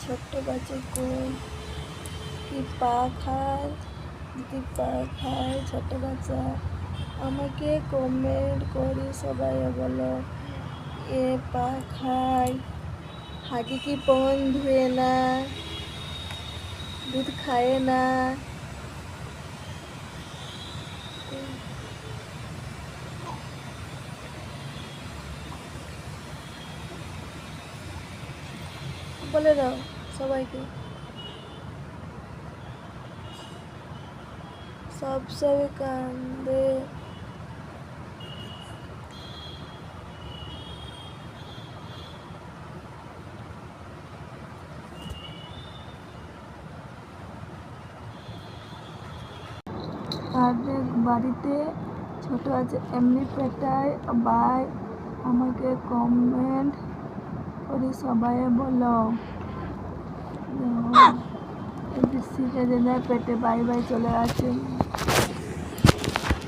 ছোট্ট বাচ্চা কি পা খায়, যদি পা খায় ছোট বাচ্চা। আমাকে কমেন্ট করি সবাই বলো এ পা খায়, হাগে কি পন ধুয়ে না, দুধ খায় না। বলে দাও সবাইকে। সব কান্দে। তাদের বাড়িতে ছোট আছে এমনি পেটায়। বাই, আমাকে কমেন্ট করে সবাই বলো শিখে পেটে বাই বাই চলে আসে।